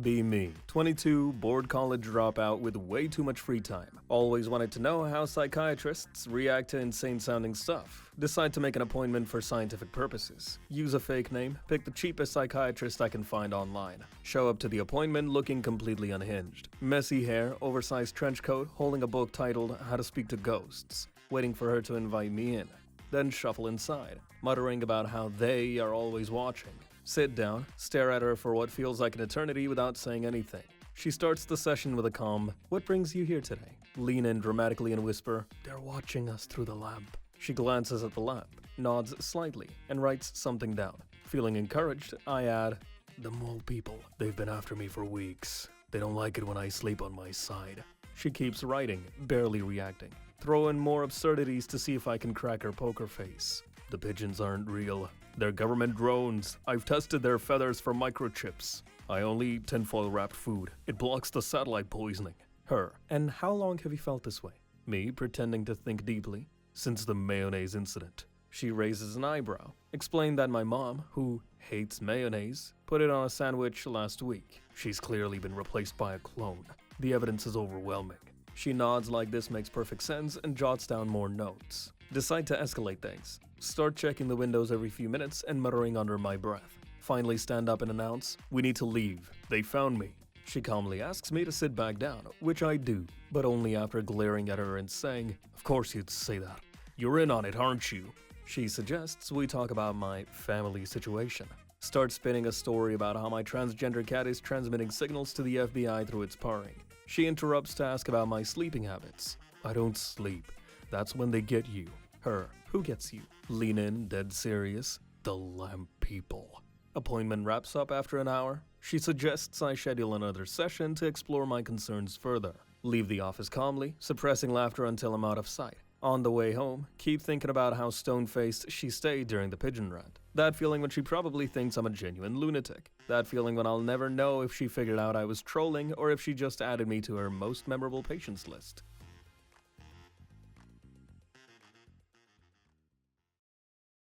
Be me. 22, bored college dropout with way too much free time. Always wanted to know how psychiatrists react to insane-sounding stuff. Decide to make an appointment for scientific purposes. Use a fake name. Pick the cheapest psychiatrist I can find online. Show up to the appointment looking completely unhinged. Messy hair, oversized trench coat, holding a book titled How to Speak to Ghosts. Waiting for her to invite me in. Then shuffle inside, muttering about how they are always watching. Sit down, stare at her for what feels like an eternity without saying anything. She starts the session with a calm, "What brings you here today?" Lean in dramatically and whisper, "They're watching us through the lamp." She glances at the lamp, nods slightly, and writes something down. Feeling encouraged, I add, "The mole people. They've been after me for weeks. They don't like it when I sleep on my side." She keeps writing, barely reacting. Throw in more absurdities to see if I can crack her poker face. "The pigeons aren't real. They're government drones. I've tested their feathers for microchips. I only eat tinfoil-wrapped food. It blocks the satellite poisoning." Her. "And how long have you felt this way?" Me, pretending to think deeply. "Since the mayonnaise incident." She raises an eyebrow. Explain that my mom, who hates mayonnaise, put it on a sandwich last week. She's clearly been replaced by a clone. The evidence is overwhelming. She nods like this makes perfect sense and jots down more notes. Decide to escalate things. Start checking the windows every few minutes and muttering under my breath. Finally stand up and announce, "We need to leave. They found me." She calmly asks me to sit back down, which I do, but only after glaring at her and saying, "Of course you'd say that. You're in on it, aren't you?" She suggests we talk about my family situation. Start spinning a story about how my transgender cat is transmitting signals to the FBI through its purring. She interrupts to ask about my sleeping habits. "I don't sleep. That's when they get you." Her. "Who gets you?" Lean in, dead serious. "The lamp people." Appointment wraps up after an hour. She suggests I schedule another session to explore my concerns further. Leave the office calmly, suppressing laughter until I'm out of sight. On the way home, keep thinking about how stone-faced she stayed during the pigeon rant. That feeling when she probably thinks I'm a genuine lunatic. That feeling when I'll never know if she figured out I was trolling or if she just added me to her most memorable patients list.